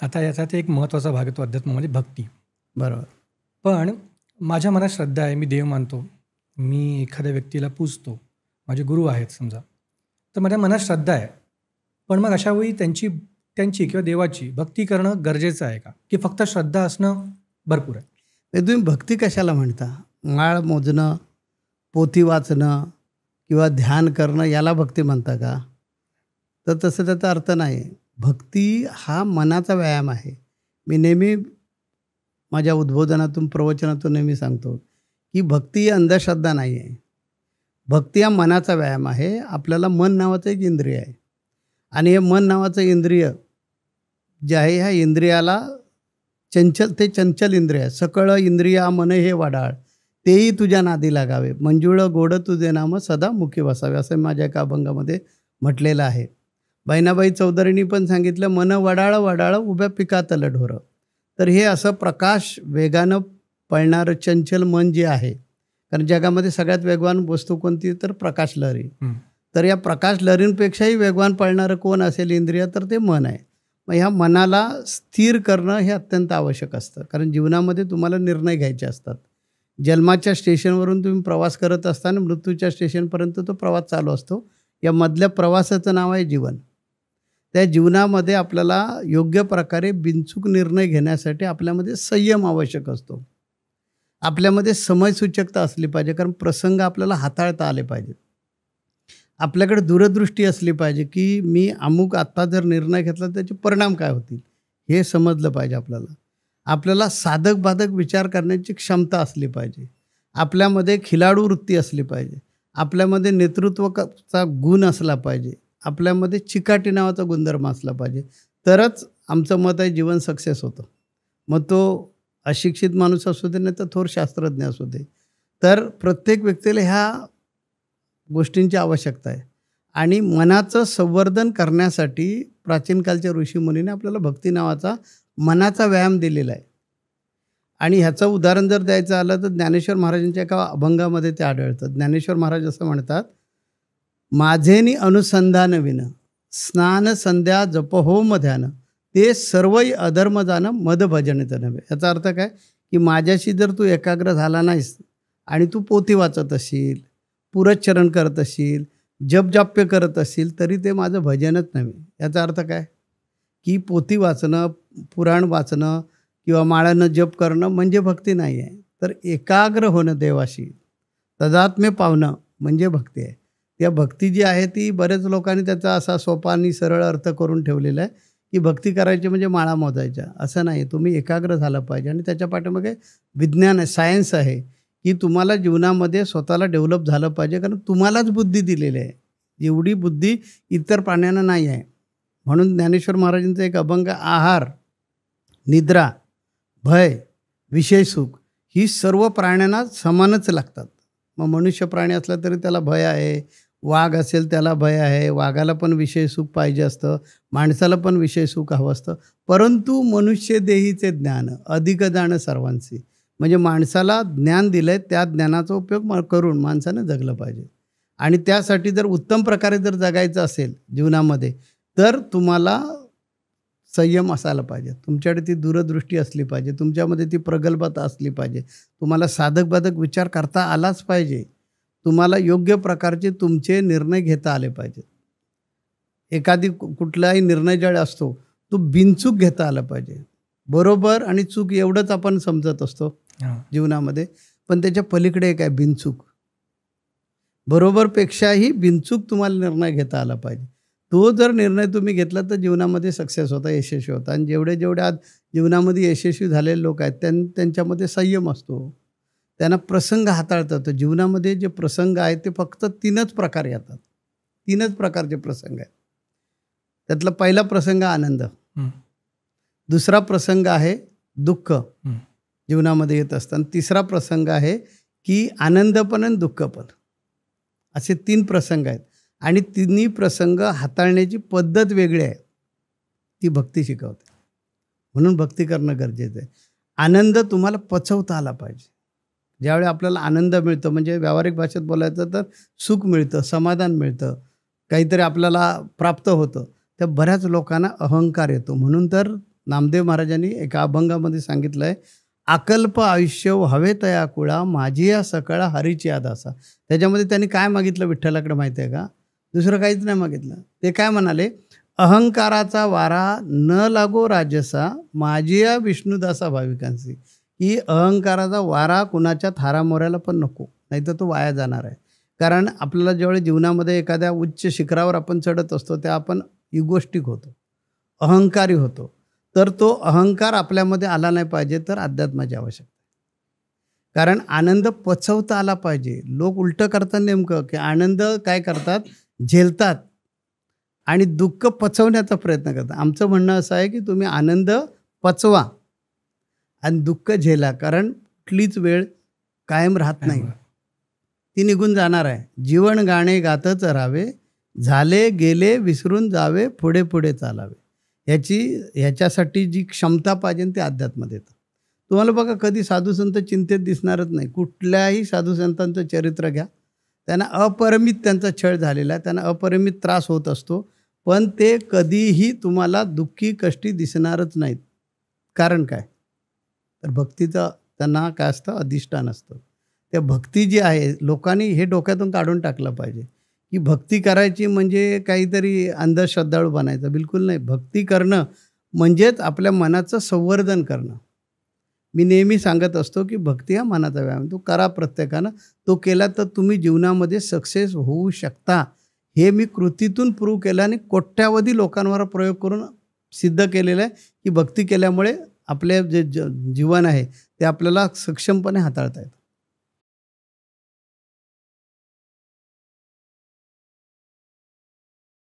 आता याच्यात एक महत्त्वाचा भाग येतो अध्यात्मामध्ये भक्ती. बरोबर. पण माझ्या मनात श्रद्धा आहे, मी देव मानतो, मी एखाद्या व्यक्तीला पूजतो, माझे गुरु आहेत समजा, तर माझ्या मनात श्रद्धा आहे. पण मग अशावेळी त्यांची त्यांची किंवा देवाची भक्ती करणं गरजेचं आहे का, की फक्त श्रद्धा असणं भरपूर आहे? हे तुम्ही भक्ती कशाला म्हणता? माळ मोजणं, पोथी वाचणं किंवा ध्यान करणं याला भक्ती म्हणता का? तर तसं त्याचा अर्थ नाही. भक्ती हा मनाचा व्यायाम आहे. मी नेहमी माझ्या उद्बोधनातून प्रवचनातून नेहमी सांगतो की भक्ती ही अंधश्रद्धा नाही आहे. भक्ती हा मनाचा व्यायाम आहे. आपल्याला मन नावाचं एक इंद्रिय आहे आणि हे मन नावाचं इंद्रिय जे आहे ह्या इंद्रियाला चंचल इंद्रिय आहे. सकळ इंद्रिया मन हे वडाळ, तेही तुझ्या नादी लागावे, मंजुळ गोड तुझे नाम सदा मुखी बसावे, असं माझ्या एका अभंगामध्ये म्हटलेलं आहे. बहिणाबाई चौधरींनी पण सांगितलं, मन वडाळ वडाळ उभ्या पिकातलं ढोरं. तर हे असं प्रकाश वेगानं पळणारं चंचल मन जे आहे, कारण जगामध्ये सगळ्यात वेगवान वस्तू कोणती, तर प्रकाश लहरी. तर या प्रकाश लहरींपेक्षाही वेगवान पळणारं कोण असेल इंद्रिय, तर ते मन आहे. मग ह्या मनाला स्थिर करणं हे अत्यंत आवश्यक असतं, कारण जीवनामध्ये तुम्हाला निर्णय घ्यायचे असतात. जन्माच्या स्टेशनवरून तुम्ही प्रवास करत असताना मृत्यूच्या स्टेशनपर्यंत तो प्रवास चालू असतो. या मधल्या प्रवासाचं नाव आहे जीवन. त्या जीवनामध्ये आपल्याला योग्य प्रकारे बिनचूक निर्णय घेण्यासाठी आपल्यामध्ये संयम आवश्यक असतो. आपल्यामध्ये समयसूचकता असली पाहिजे, कारण प्रसंग आपल्याला हाताळता आले पाहिजेत. आपल्याकडे दूरदृष्टी असली पाहिजे की मी अमुक आत्ता जर निर्णय घेतला त्याचे परिणाम काय होतील हे समजलं पाहिजे आपल्याला. आपल्याला साधक बाधक विचार करण्याची क्षमता असली पाहिजे. आपल्यामध्ये खिलाडू वृत्ती असली पाहिजे. आपल्यामध्ये नेतृत्वाचा गुण असला पाहिजे. आपल्यामध्ये चिकाटी नावाचा गुणधर्म असला पाहिजे. तरच आमचं मत आहे जीवन सक्सेस होतं. मग तो अशिक्षित माणूस असू दे नाही तर थोर शास्त्रज्ञ असू दे. तर प्रत्येक व्यक्तीला ह्या गोष्टींची आवश्यकता आहे. आणि मनाचं संवर्धन करण्यासाठी प्राचीन कालच्या ऋषीमुनीने आपल्याला भक्ती नावाचा मनाचा व्यायाम दिलेला आहे. आणि ह्याचं उदाहरण जर द्यायचं आलं तर ज्ञानेश्वर महाराजांच्या एका अभंगामध्ये ते आढळतं. ज्ञानेश्वर महाराज असं म्हणतात, माझेनी अनुसंधान विन स्नान संध्या जप होम ध्यान ते सर्वही अधर्म जाणं मद भजनित नव्हे. याचा अर्थ काय की माझ्याशी जर तू एकाग्र झाला नाहीस आणि तू पोथी वाचत असशील, पुरच्चरण करत असशील, जपजाप्य करत असशील, तरी ते माझं भजनच नव्हे. याचा अर्थ काय की पोथी वाचणं, पुराण वाचणं किंवा माळानं जप करणं म्हणजे भक्ती नाही आहे. तर एकाग्र होणं देवाशी, तदात्म्य पावणं म्हणजे भक्ती आहे. त्या भक्ती जी आहे ती बरेच लोकांनी त्याचा असा सोपा आणि सरळ अर्थ करून ठेवलेला आहे की भक्ती करायची म्हणजे माळा मोजायच्या. असं नाही. तुम्ही एकाग्र झालं पाहिजे. आणि त्याच्या पाठीमागे विज्ञान आहे, सायन्स आहे की तुम्हाला जीवनामध्ये स्वतःला डेव्हलप झालं पाहिजे, कारण तुम्हालाच बुद्धी दिलेली आहे. एवढी बुद्धी इतर प्राण्यांना नाही आहे. म्हणून ज्ञानेश्वर महाराजांचा एक अभंग, आहार, निद्रा, भय, विषय सुख ही सर्व प्राण्यांना समानच लागतात. मग मनुष्य प्राणी असला तरी त्याला भय आहे, वाघ असेल त्याला भय आहे, वाघाला पण विषय सुख पाहिजे असतं, माणसाला पण विषय सुख हवं असतं. परंतु मनुष्य देहीचे ज्ञान अधिक जाण सर्वांशी, म्हणजे माणसाला ज्ञान दिलं आहे, त्या ज्ञानाचा उपयोग करून माणसानं जगलं पाहिजे. आणि त्यासाठी जर उत्तम प्रकारे जर जगायचं असेल जीवनामध्ये, तर तुम्हाला संयम असायला पाहिजे. तुमच्याकडे ती दूरदृष्टी असली पाहिजे, तुमच्यामध्ये ती प्रगल्भता असली पाहिजे, तुम्हाला साधक बाधक विचार करता आलाच पाहिजे, तुम्हाला योग्य प्रकारचे तुमचे निर्णय घेता आले पाहिजेत. एखादी कुठलाही निर्णय ज्यावेळी असतो तो बिनचूक घेता आला पाहिजे. बरोबर आणि चूक एवढंच आपण समजत असतो जीवनामध्ये, पण त्याच्या पलीकडे एक आहे बिनचूक. बरोबरपेक्षाही बिनचूक तुम्हाला निर्णय घेता आला पाहिजे. तो जर निर्णय तुम्ही घेतला तर जीवनामध्ये सक्सेस होता, यशस्वी होता. आणि जेवढे आज जीवनामध्ये यशस्वी झालेले लोक आहेत त्यांच्यामध्ये संयम असतो, त्यांना प्रसंग हाताळता येतो. जीवनामध्ये जे प्रसंग आहेत ते फक्त 3च प्रकार येतात. 3च प्रकारचे प्रसंग आहेत. त्यातला पहिला प्रसंग आनंद, दुसरा प्रसंग आहे दुःख जीवनामध्ये येत असताना, तिसरा प्रसंग आहे की आनंद पण आणि दुःख पण. असे 3 प्रसंग आहेत. आणि तिन्ही प्रसंग हाताळण्याची पद्धत वेगळी आहे, ती भक्ती शिकवते. म्हणून भक्ती करणं गरजेचं आहे. आनंद तुम्हाला पचवता आला पाहिजे. ज्यावेळी आपल्याला आनंद मिळतो, म्हणजे व्यावहारिक भाषेत बोलायचं तर सुख मिळतं, समाधान मिळतं, काहीतरी आपल्याला प्राप्त होतं, त्या बऱ्याच लोकांना अहंकार येतो. म्हणून तर नामदेव महाराजांनी एका अभंगामध्ये सांगितलं आहे, अकल्प आयुष्य हवे तया कुळा, माझी या सकळा हरीची आदासा. त्याच्यामध्ये त्यांनी काय मागितलं विठ्ठलाकडे माहिती आहे का? दुसरं काहीच नाही मागितलं. ते काय म्हणाले, अहंकाराचा वारा न लागो राजसा, माझी या विष्णुदासा भाविकांची. की अहंकाराचा वारा कुणाच्या थारामोऱ्याला पण नको, नाही तर तो वाया जाणार आहे. कारण आपल्याला ज्यावेळी जीवनामध्ये एखाद्या उच्च शिखरावर आपण चढत असतो त्या आपण इगोस्टिक होतो, अहंकारी होतो. तर तो अहंकार आपल्यामध्ये आला नाही पाहिजे, तर अध्यात्माची आवश्यकता आहे. कारण आनंद पचवता आला पाहिजे. लोक उलटं करतात नेमकं, की आनंद काय करतात, झेलतात आणि दुःख पचवण्याचा प्रयत्न करतात. आमचं म्हणणं असं आहे की तुम्ही आनंद पचवा आणि दुःख झेला, कारण कुठलीच वेळ कायम राहत नाही, ती निघून जाणार आहे. जीवन गाणे गातच राहावे, झाले गेले विसरून जावे, पुढे पुढे चालावे. ह्याच्यासाठी जी क्षमता पाहिजे ते अध्यात्मात येतं. तुम्हाला बघा, कधी साधुसंत चिंतेत दिसणारच नाही. कुठल्याही साधुसंतांचं चरित्र घ्या, त्यांना अपरिमित त्यांचा छळ झालेला आहे, त्यांना अपरिमित त्रास होत असतो, पण ते कधीही तुम्हाला दुःखी कष्टी दिसणारच नाहीत. कारण काय? तर भक्तीचं त्यांना काय असतं, अधिष्ठान असतं. त्या भक्ती जी आहे, लोकांनी हे डोक्यातून काढून टाकलं पाहिजे की भक्ती करायची म्हणजे काहीतरी अंधश्रद्धाळू बनायचं. बिलकुल नाही. भक्ती करणं म्हणजेच आपल्या मनाचं संवर्धन करणं. मी नेहमी सांगत असतो की भक्ती हा मनाचा व्यायाम, तो करा प्रत्येकानं. तो केला तर तुम्ही जीवनामध्ये सक्सेस होऊ शकता. हे मी कृतीतून प्रूव्ह केलं आणि कोट्यावधी लोकांवर प्रयोग करून सिद्ध केलेलं आहे की भक्ती केल्यामुळे आपले जे जीवन आहे ते आपल्याला सक्षमपणे हाताळता येतं.